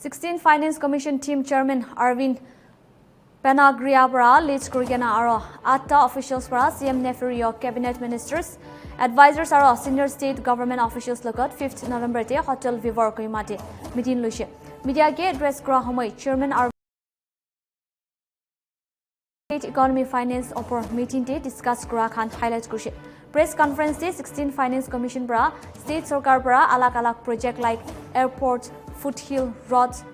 16 Finance Commission Team Chairman Arvind Panagariya para leads Kurigana aro atta officials para CM Neiphiu cabinet ministers advisors aro senior state government officials logot 5th November te Hotel Vivor Kohima te meeting loise media ke address kora homoi Chairman Arvind State Economy Finance opor meeting te discuss kora khan highlight kurise press conference te 16 Finance Commission para state sarkar para alak project like airport foothill roads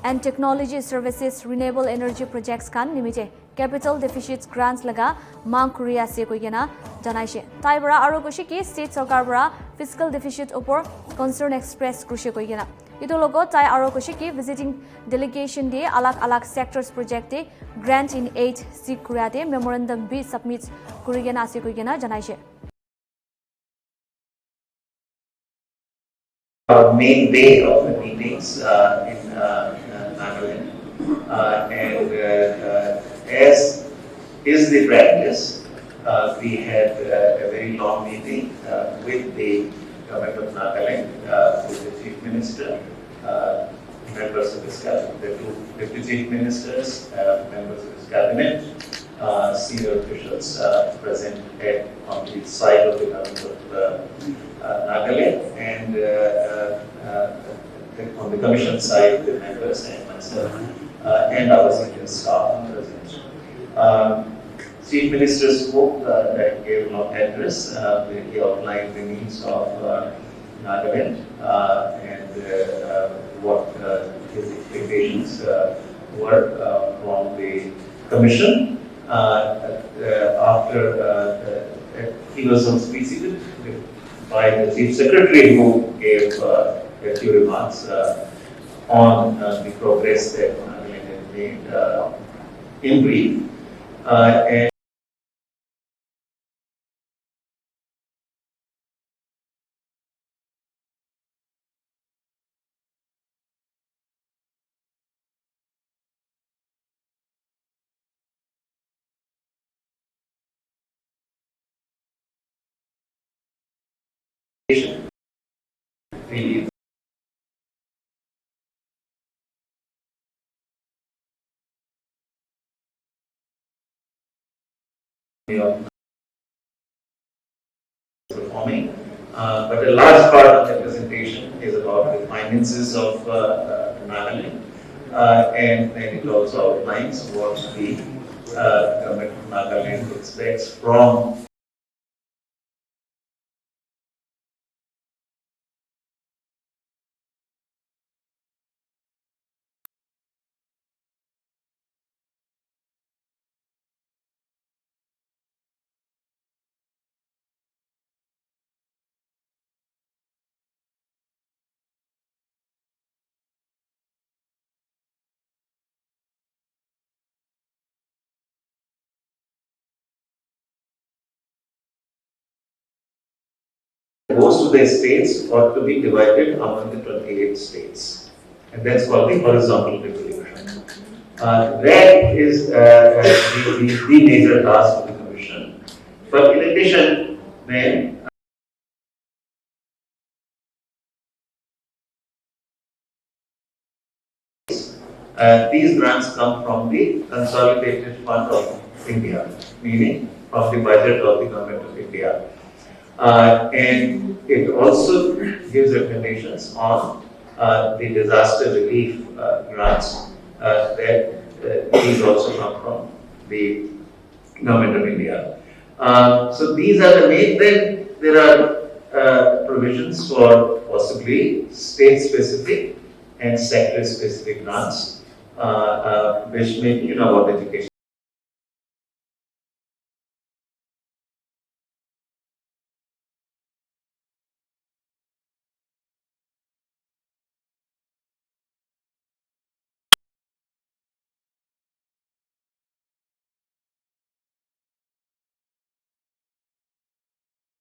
and technology services renewable energy projects kan nimite capital deficits grants laga mang kuriya se koigena janaise tai bara aro koshi ki state sarkar bara fiscal deficit opor concern express kurise koigena itu logo tai aro koshi ki visiting delegation de alak sectors project de grant in 8 c kuriya de memorandum b submit kurigena se koigena janaise Our main day of the meetings in Nagaland, and as is the practice, we had a very long meeting with the government of Nagaland, with the Chief Minister, members of his cabinet, the two Deputy Chief Ministers, members of his cabinet, senior officials present on the side of the government of Nagaland, and on the commission side, the members and myself and our senior staff present. Chief Minister spoke that gave a long address where he outlined the needs of Nagaland and what his expectations were from the commission. After he was also preceded by the Chief Secretary, who gave a few remarks on the progress that Nagaland had made in brief. And really performing, but a large part of the presentation is about the finances of Nagaland, and it also outlines what the government of Nagaland expects from most of the states ought to be divided among the 28 states, and that's called the horizontal devolution. That is the major task of the Commission. But in addition, then these grants come from the consolidated fund of India, meaning from the budget of the government of India. And it also gives recommendations on the disaster relief grants that these also come from the government of India. So these are the main. Then there are provisions for possibly state-specific and sector-specific grants, which may be about education.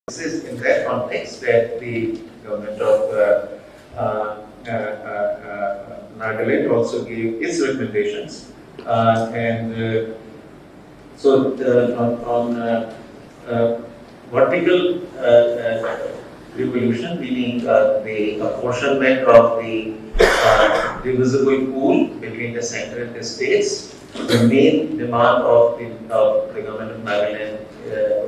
This is in that context that the government of Nagaland also gave its recommendations, and so on vertical devolution, meaning the apportionment of the divisible pool between the center and the states. The main demand of the government of Nagaland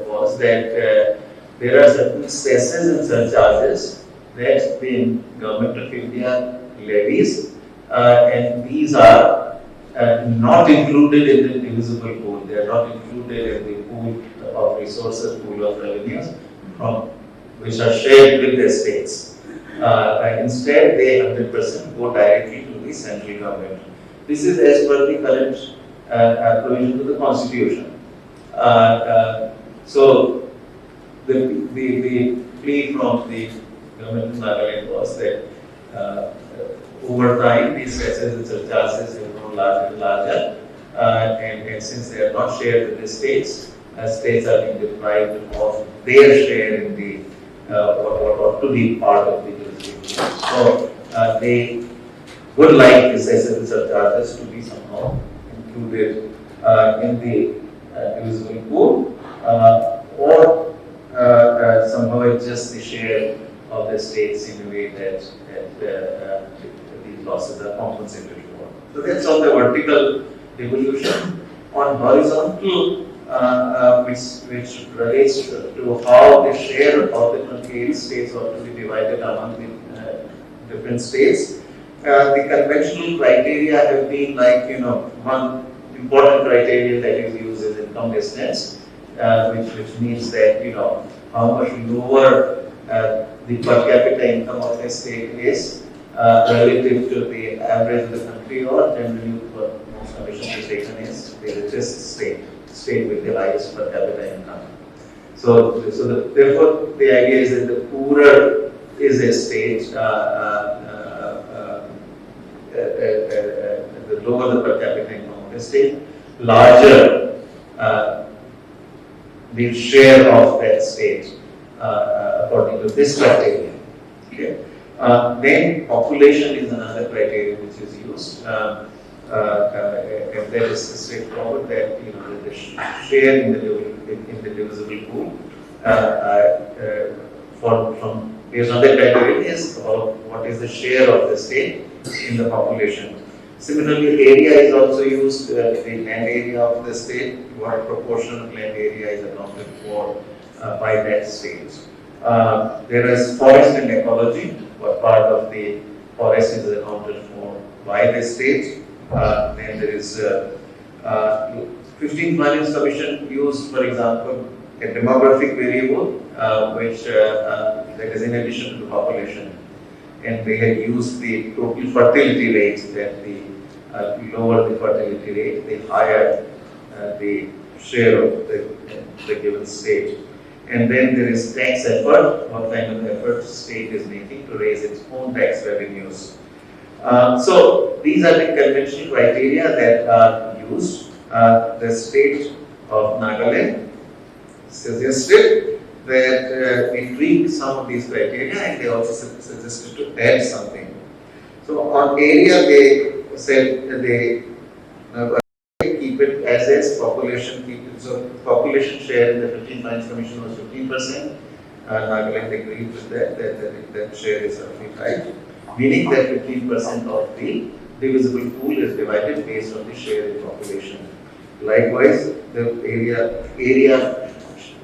was that there are certain cesses and surcharges that the government of India levies, and these are not included in the divisible pool. They are not included in the pool of resources, pool of revenues, from which are shared with the states. Instead, they 100% go directly to the central government. This is as per the current provision to the constitution. So, the plea from the government of Nagaland was that over time these cesses and surcharges have grown larger and larger, and since they are not shared with the states, states are being deprived of their share in the what to be part of the jurisdiction. So they would like the cesses and surcharges to be somehow included in the divisible pool, or somehow adjust the share of the states in a way that these losses are compensated for. So that's on the vertical devolution. On horizontal, which relates to how the share of the 28 states ought to be divided among the different states. The conventional criteria have been like, one important criteria that is used is income distance, which means that, how much lower the per capita income of a state is relative to the average of the country, or generally what most commissions have taken is the richest state with the highest per capita income. So therefore, the idea is that the poorer is a state, the lower the per capita income of the state, larger the share of that state according to this criteria. Okay. Then population is another criteria which is used. And that is straightforward, that the share in the divisible pool from based on the criteria is about what is the share of the state in the population. Similarly, area is also used, the land area of the state, what proportion of land area is accounted for by that state. There is forest and ecology, what part of the forest is accounted for by the state. Then there is 15th Finance Commission used, for example, a demographic variable, which that is in addition to the population, and they had used the total fertility rate. That the lower the fertility rate, the higher the share of the given state. And then there is tax effort, what kind of effort state is making to raise its own tax revenues. So these are the conventional criteria that are used. The state of Nagaland suggested that we tweak some of these criteria, and they also suggested to add something. So on area, they said they keep it as is, population keep it. So population share in the 15th Finance Commission was 15%. Nagaland agreed with that share is roughly right, meaning that 15% of the divisible pool is divided based on the share in population. Likewise, the area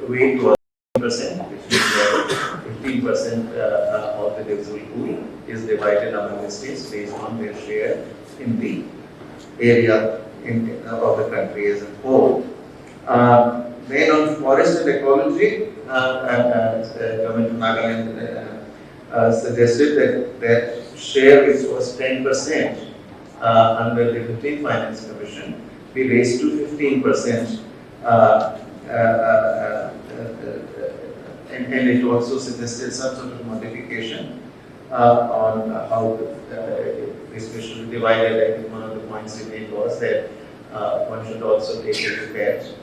weight was 15%, which means that 15% of the divisible pool is divided among the states based on their share in the area of the country as a whole. Then on forest and ecology, Government of Nagaland suggested that share, which was 10% under the 15th Finance Commission, be raised to 15%. And it also suggested some sort of modification on how this should be divided. I think one of the points he made was that one should also take into account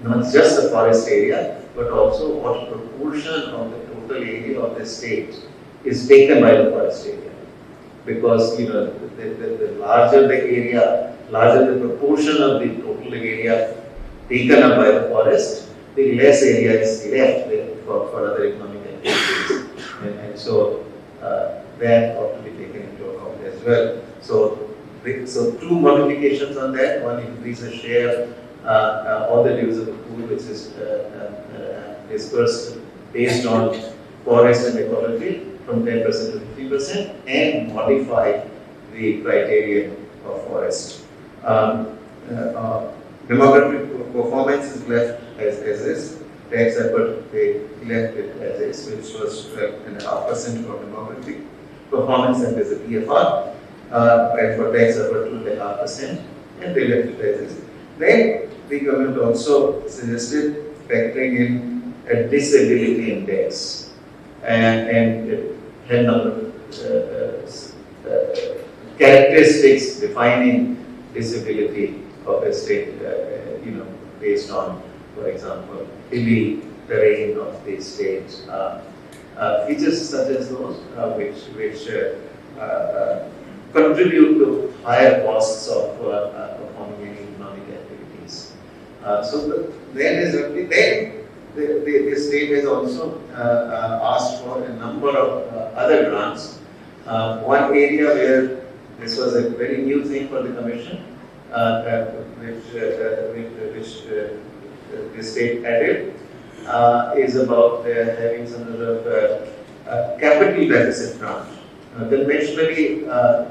not just the forest area, but also what proportion of the total area of the state is taken by the forest area. Because the larger the area, larger the proportion of the total area taken up by the forest, the less area is left for other economic activities. And so that ought to be taken into account as well. So two modifications on that. One, increase the share of the dues of the pool, which is dispersed based on forest and ecology from 10% to 50%, and modify the criterion of forest. Demographic performance is left as is. Tax effort, they left it as is, which was 12.5% for demographic performance, and there's a TFR, and for tax effort 2.5%, and they left it as is. Then the government also suggested factoring in a disability index and had number characteristics defining disability of a state, based on, for example, hilly terrain of the state, features such as those which contribute to higher costs of performing any economic activities. The state has also asked for a number of other grants. One area where this was a very new thing for the Commission, which the state added, is about having some sort of capital deficit grant. Conventionally,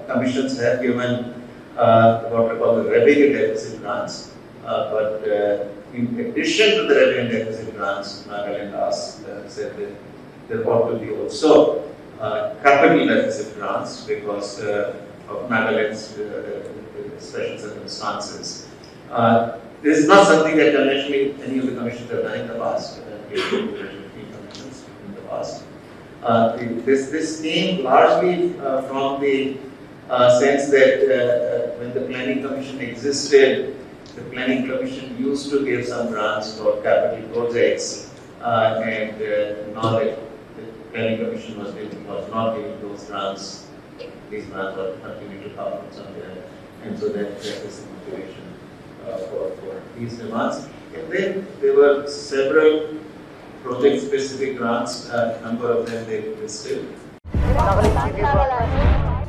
commissions have given what we call the revenue deficit grants, but in addition to the revenue deficit grants, Nagaland said that there ought to be also capital deficit grants because of Nagaland's special circumstances. This is not something that conventionally any of the commissions have done in the past. Commissions in the past. This came largely from the sense that when the Planning Commission existed, the Planning Commission used to give some grants for capital projects, and now that the Planning Commission was not giving those grants, these grants were continuing to come from somewhere, and so that is the motivation for these demands. And then there were several project-specific grants, a number of them they listed.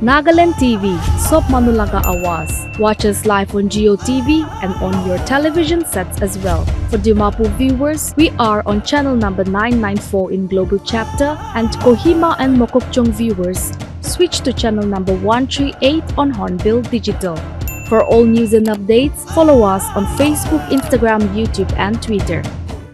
Nagaland TV, Sob Manulaga Awas. Watch us live on Geo TV and on your television sets as well. For Dimapur viewers, we are on channel number 994 in Global Chapter, and Kohima and Mokokchung viewers, switch to channel number 138 on Hornbill Digital. For all news and updates, follow us on Facebook, Instagram, YouTube, and Twitter.